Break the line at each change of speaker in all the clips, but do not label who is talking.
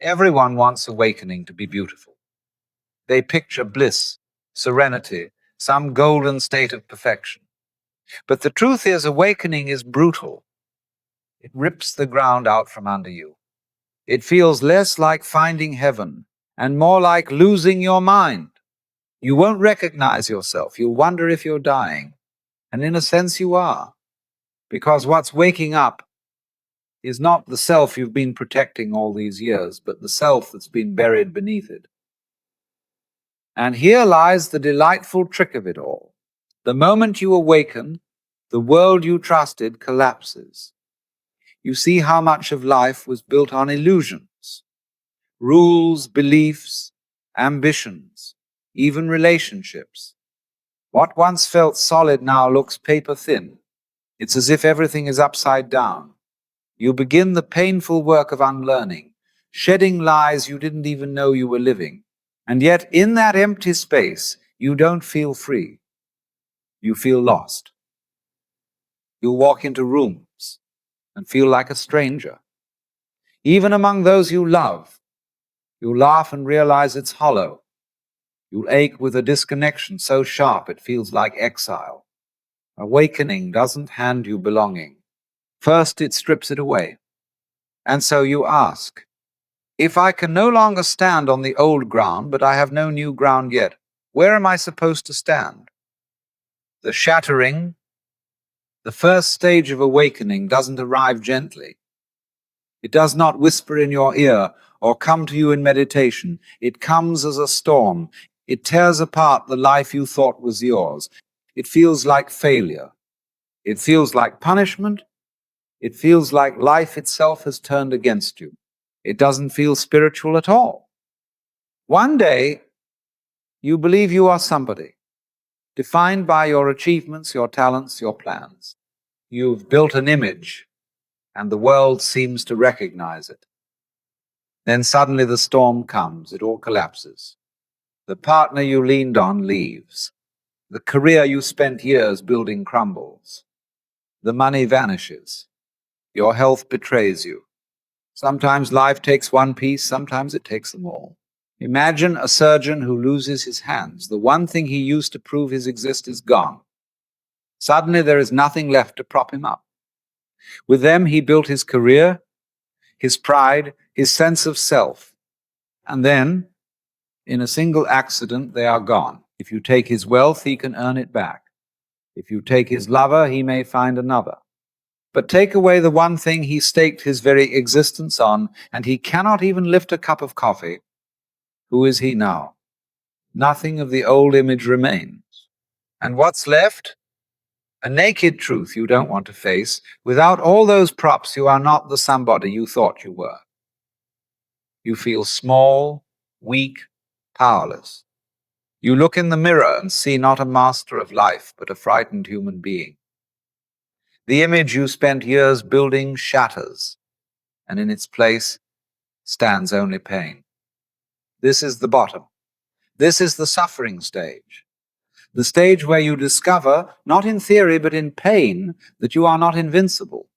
Everyone wants awakening to be beautiful. They picture bliss, serenity, some golden state of perfection. But the truth is, awakening is brutal. It rips the ground out from under you. It feels less like finding heaven and more like losing your mind. You won't recognize yourself. You'll wonder if you're dying. And in a sense, you are. Because what's waking up is not the self you've been protecting all these years, but the self that's been buried beneath it. And here lies the delightful trick of it all. The moment you awaken, the world you trusted collapses. You see how much of life was built on illusions, rules, beliefs, ambitions, even relationships. What once felt solid now looks paper thin. It's as if everything is upside down. You begin the painful work of unlearning, shedding lies you didn't even know you were living. And yet, in that empty space, you don't feel free. You feel lost. You walk into rooms and feel like a stranger. Even among those you love, you laugh and realize it's hollow. You'll ache with a disconnection so sharp it feels like exile. Awakening doesn't hand you belonging. First, it strips it away. And so you ask, if I can no longer stand on the old ground, but I have no new ground yet, where am I supposed to stand? The shattering, the first stage of awakening doesn't arrive gently. It does not whisper in your ear or come to you in meditation. It comes as a storm. It tears apart the life you thought was yours. It feels like failure. It feels like punishment. It feels like life itself has turned against you. It doesn't feel spiritual at all. One day, you believe you are somebody, defined by your achievements, your talents, your plans. You've built an image, and the world seems to recognize it. Then suddenly the storm comes, it all collapses. The partner you leaned on leaves. The career you spent years building crumbles. The money vanishes. Your health betrays you. Sometimes life takes one piece, sometimes it takes them all. Imagine a surgeon who loses his hands. The one thing he used to prove his existence is gone. Suddenly there is nothing left to prop him up. With them he built his career, his pride, his sense of self. And then, in a single accident, they are gone. If you take his wealth, he can earn it back. If you take his lover, he may find another. But take away the one thing he staked his very existence on, and he cannot even lift a cup of coffee. Who is he now? Nothing of the old image remains. And what's left? A naked truth you don't want to face. Without all those props, you are not the somebody you thought you were. You feel small, weak, powerless. You look in the mirror and see not a master of life, but a frightened human being. The image you spent years building shatters, and in its place stands only pain. This is the bottom. This is the suffering stage. The stage where you discover, not in theory but in pain, that you are not invincible.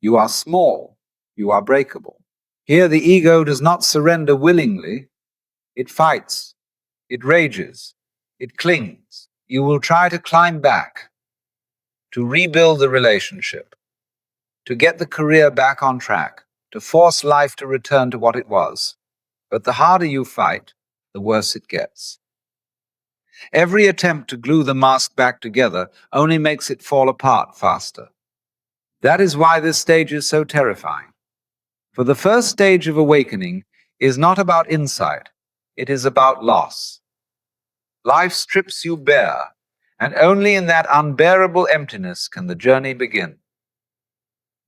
You are small. You are breakable. Here the ego does not surrender willingly. It fights. It rages. It clings. You will try to climb back, to rebuild the relationship, to get the career back on track, to force life to return to what it was. But the harder you fight, the worse it gets. Every attempt to glue the mask back together only makes it fall apart faster. That is why this stage is so terrifying. For the first stage of awakening is not about insight, it is about loss. Life strips you bare, and only in that unbearable emptiness can the journey begin.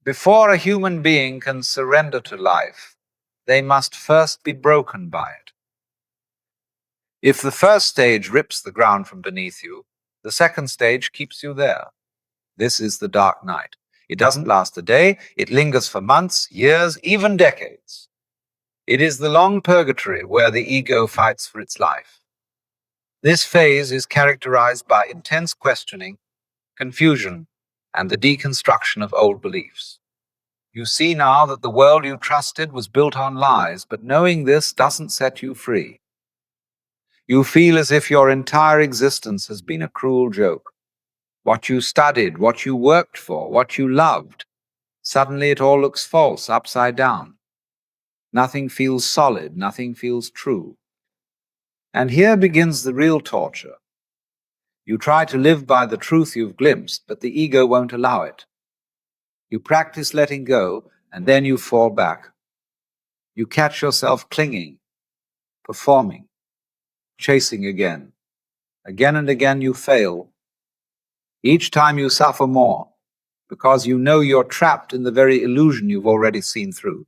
Before a human being can surrender to life, they must first be broken by it. If the first stage rips the ground from beneath you, the second stage keeps you there. This is the dark night. It doesn't last a day, it lingers for months, years, even decades. It is the long purgatory where the ego fights for its life. This phase is characterized by intense questioning, confusion, and the deconstruction of old beliefs. You see now that the world you trusted was built on lies, but knowing this doesn't set you free. You feel as if your entire existence has been a cruel joke. What you studied, what you worked for, what you loved, suddenly it all looks false, upside down. Nothing feels solid, nothing feels true. And here begins the real torture. You try to live by the truth you've glimpsed, but the ego won't allow it. You practice letting go, and then you fall back. You catch yourself clinging, performing, chasing again. Again and again you fail. Each time you suffer more, because you know you're trapped in the very illusion you've already seen through.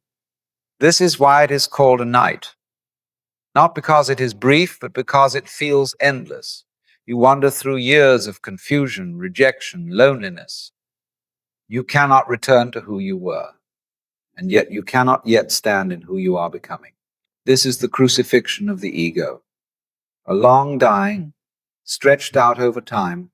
This is why it is called a night. Not because it is brief, but because it feels endless. You wander through years of confusion, rejection, loneliness. You cannot return to who you were, and yet you cannot yet stand in who you are becoming. This is the crucifixion of the ego, a long dying, stretched out over time,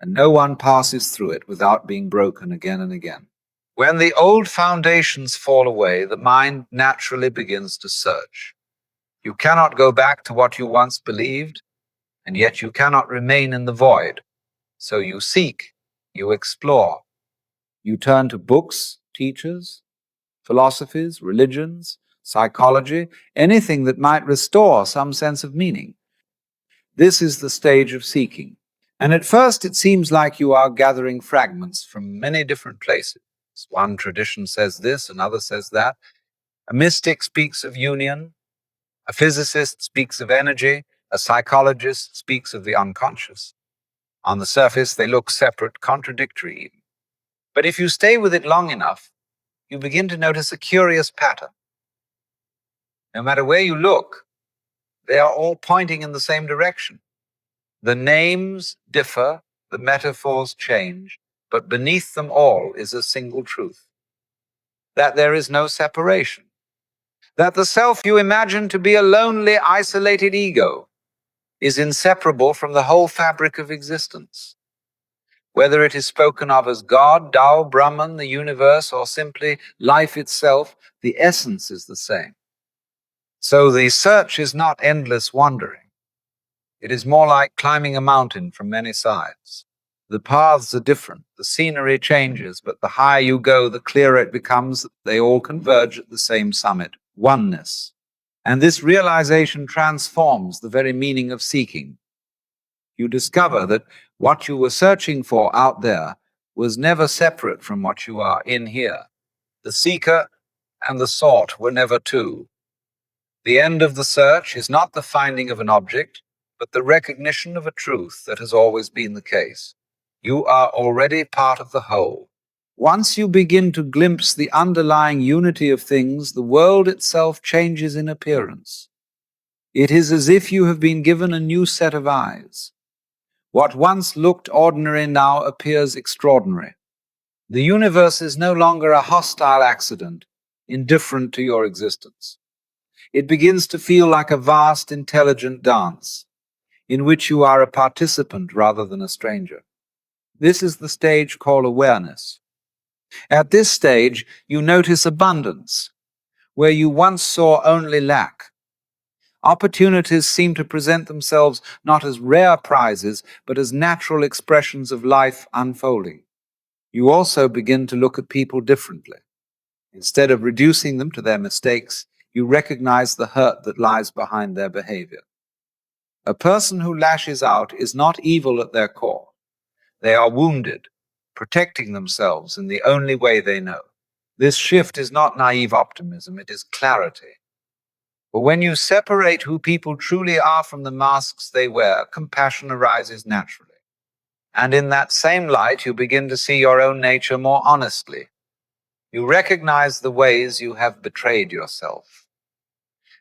and no one passes through it without being broken again and again. When the old foundations fall away, the mind naturally begins to search. You cannot go back to what you once believed, and yet you cannot remain in the void. So you seek, you explore. You turn to books, teachers, philosophies, religions, psychology, anything that might restore some sense of meaning. This is the stage of seeking. And at first it seems like you are gathering fragments from many different places. One tradition says this, another says that. A mystic speaks of union, a physicist speaks of energy, a psychologist speaks of the unconscious. On the surface, they look separate, contradictory even. But if you stay with it long enough, you begin to notice a curious pattern. No matter where you look, they are all pointing in the same direction. The names differ, the metaphors change, but beneath them all is a single truth: that there is no separation, that the self you imagine to be a lonely, isolated ego is inseparable from the whole fabric of existence. Whether it is spoken of as God, Tao, Brahman, the universe, or simply life itself, the essence is the same. So the search is not endless wandering. It is more like climbing a mountain from many sides. The paths are different, the scenery changes, but the higher you go, the clearer it becomes that they all converge at the same summit: oneness. And this realization transforms the very meaning of seeking. You discover that what you were searching for out there was never separate from what you are in here. The seeker and the sought were never two. The end of the search is not the finding of an object, but the recognition of a truth that has always been the case. You are already part of the whole. Once you begin to glimpse the underlying unity of things, the world itself changes in appearance. It is as if you have been given a new set of eyes. What once looked ordinary now appears extraordinary. The universe is no longer a hostile accident, indifferent to your existence. It begins to feel like a vast, intelligent dance, in which you are a participant rather than a stranger. This is the stage called awareness. At this stage, you notice abundance, where you once saw only lack. Opportunities seem to present themselves not as rare prizes, but as natural expressions of life unfolding. You also begin to look at people differently. Instead of reducing them to their mistakes, you recognize the hurt that lies behind their behavior. A person who lashes out is not evil at their core. They are wounded, protecting themselves in the only way they know. This shift is not naive optimism, it is clarity. But when you separate who people truly are from the masks they wear, compassion arises naturally. And in that same light, you begin to see your own nature more honestly. You recognize the ways you have betrayed yourself.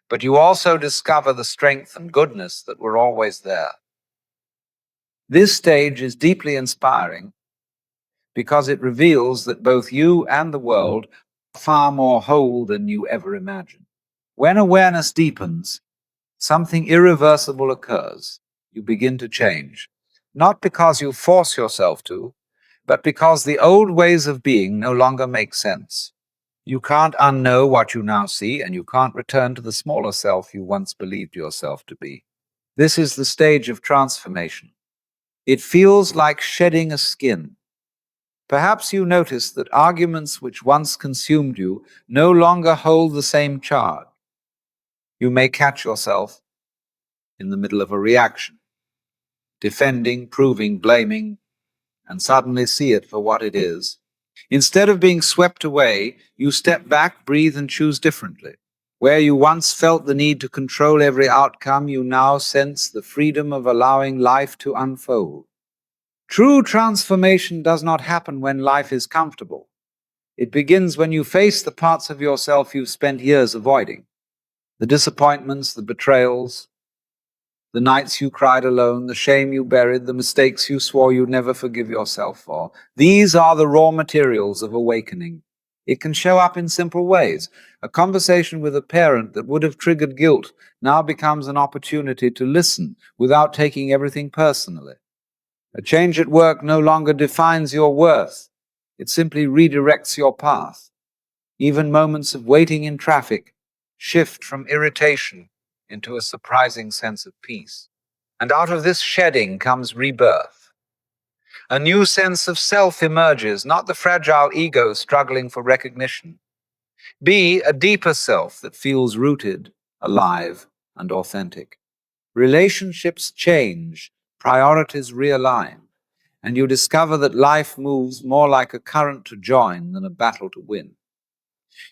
But you also discover the strength and goodness that were always there. This stage is deeply inspiring because it reveals that both you and the world are far more whole than you ever imagined. When awareness deepens, something irreversible occurs. You begin to change, not because you force yourself to, but because the old ways of being no longer make sense. You can't unknow what you now see, and you can't return to the smaller self you once believed yourself to be. This is the stage of transformation. It feels like shedding a skin. Perhaps you notice that arguments which once consumed you no longer hold the same charge. You may catch yourself in the middle of a reaction, defending, proving, blaming, and suddenly see it for what it is. Instead of being swept away, you step back, breathe, and choose differently. Where you once felt the need to control every outcome, you now sense the freedom of allowing life to unfold. True transformation does not happen when life is comfortable. It begins when you face the parts of yourself you've spent years avoiding. The disappointments, the betrayals, the nights you cried alone, the shame you buried, the mistakes you swore you'd never forgive yourself for. These are the raw materials of awakening. It can show up in simple ways. A conversation with a parent that would have triggered guilt now becomes an opportunity to listen without taking everything personally. A change at work no longer defines your worth. It simply redirects your path. Even moments of waiting in traffic shift from irritation into a surprising sense of peace. And out of this shedding comes rebirth. A new sense of self emerges, not the fragile ego struggling for recognition. Be a deeper self that feels rooted, alive, and authentic. Relationships change, priorities realign, and you discover that life moves more like a current to join than a battle to win.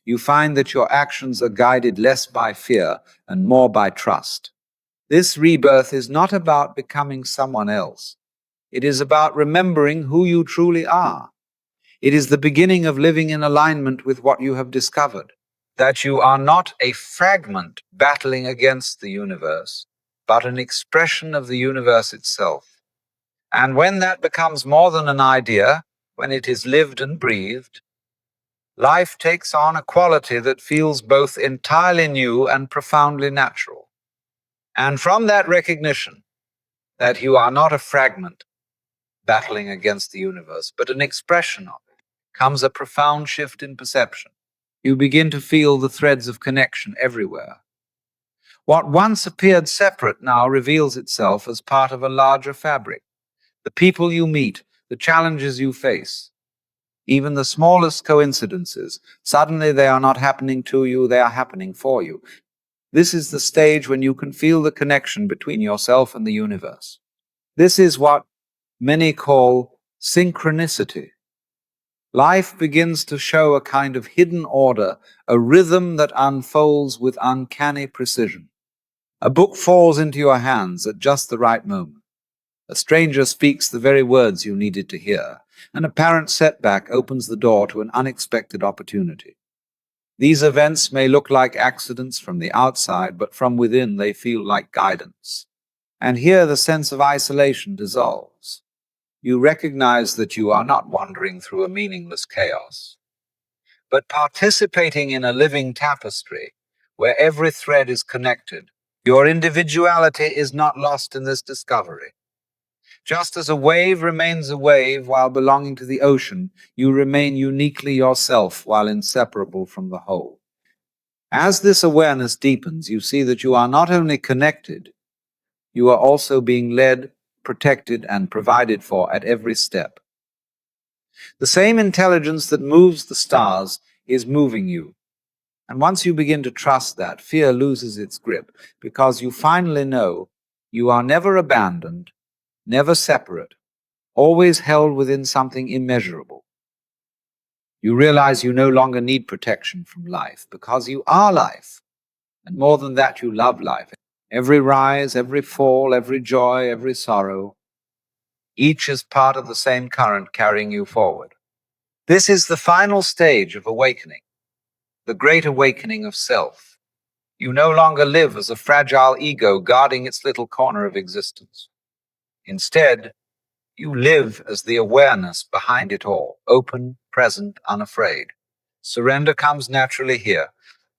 You find that your actions are guided less by fear and more by trust. This rebirth is not about becoming someone else. It is about remembering who you truly are. It is the beginning of living in alignment with what you have discovered, that you are not a fragment battling against the universe, but an expression of the universe itself. And when that becomes more than an idea, when it is lived and breathed, life takes on a quality that feels both entirely new and profoundly natural. And from that recognition that you are not a fragment battling against the universe, but an expression of it, comes a profound shift in perception. You begin to feel the threads of connection everywhere. What once appeared separate now reveals itself as part of a larger fabric. The people you meet, the challenges you face, even the smallest coincidences, suddenly they are not happening to you, they are happening for you. This is the stage when you can feel the connection between yourself and the universe. This is what many call synchronicity. Life begins to show a kind of hidden order, a rhythm that unfolds with uncanny precision. A book falls into your hands at just the right moment. A stranger speaks the very words you needed to hear. An apparent setback opens the door to an unexpected opportunity. These events may look like accidents from the outside, but from within they feel like guidance. And here the sense of isolation dissolves. You recognize that you are not wandering through a meaningless chaos, but participating in a living tapestry where every thread is connected. Your individuality is not lost in this discovery. Just as a wave remains a wave while belonging to the ocean, you remain uniquely yourself while inseparable from the whole. As this awareness deepens, you see that you are not only connected, you are also being led, protected, and provided for at every step. The same intelligence that moves the stars is moving you. And once you begin to trust that, fear loses its grip because you finally know you are never abandoned, never separate, always held within something immeasurable. You realize you no longer need protection from life because you are life. And more than that, you love life. Every rise, every fall, every joy, every sorrow, each is part of the same current carrying you forward. This is the final stage of awakening, the great awakening of self. You no longer live as a fragile ego guarding its little corner of existence. Instead, you live as the awareness behind it all, open, present, unafraid. Surrender comes naturally here,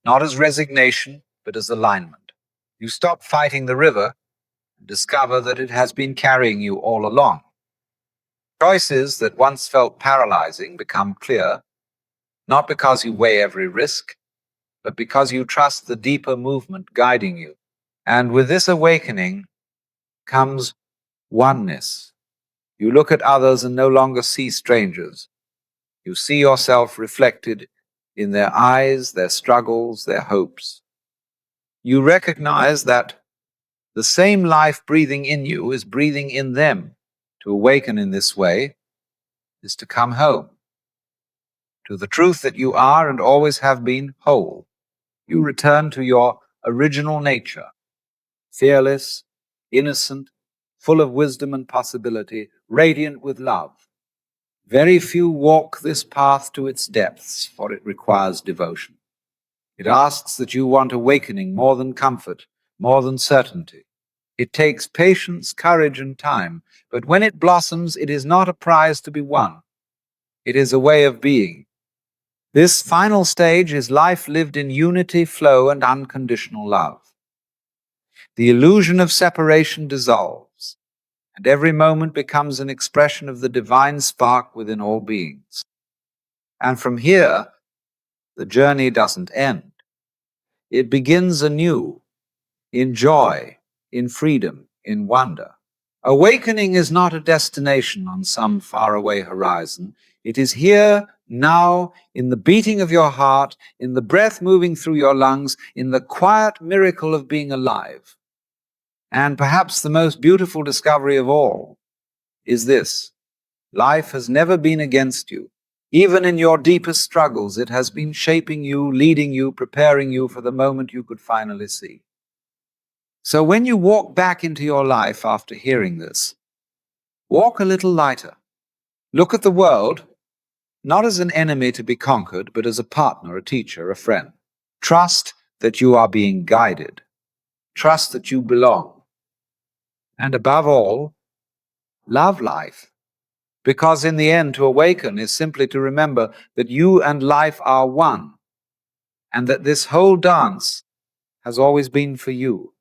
not as resignation, but as alignment. You stop fighting the river and discover that it has been carrying you all along. Choices that once felt paralyzing become clear, not because you weigh every risk, but because you trust the deeper movement guiding you. And with this awakening comes oneness. You look at others and no longer see strangers. You see yourself reflected in their eyes, their struggles, their hopes. You recognize that the same life breathing in you is breathing in them. To awaken in this way is to come home to the truth that you are and always have been whole. You return to your original nature, fearless, innocent, full of wisdom and possibility, radiant with love. Very few walk this path to its depths, for it requires devotion. It asks that you want awakening more than comfort, more than certainty. It takes patience, courage, and time, but when it blossoms, it is not a prize to be won. It is a way of being. This final stage is life lived in unity, flow, and unconditional love. The illusion of separation dissolves, and every moment becomes an expression of the divine spark within all beings. And from here, the journey doesn't end. It begins anew, in joy, in freedom, in wonder. Awakening is not a destination on some faraway horizon. It is here, now, in the beating of your heart, in the breath moving through your lungs, in the quiet miracle of being alive. And perhaps the most beautiful discovery of all is this: life has never been against you. Even in your deepest struggles, it has been shaping you, leading you, preparing you for the moment you could finally see. So when you walk back into your life after hearing this, walk a little lighter. Look at the world not as an enemy to be conquered, but as a partner, a teacher, a friend. Trust that you are being guided. Trust that you belong. And above all, love life. Because in the end, to awaken is simply to remember that you and life are one, and that this whole dance has always been for you.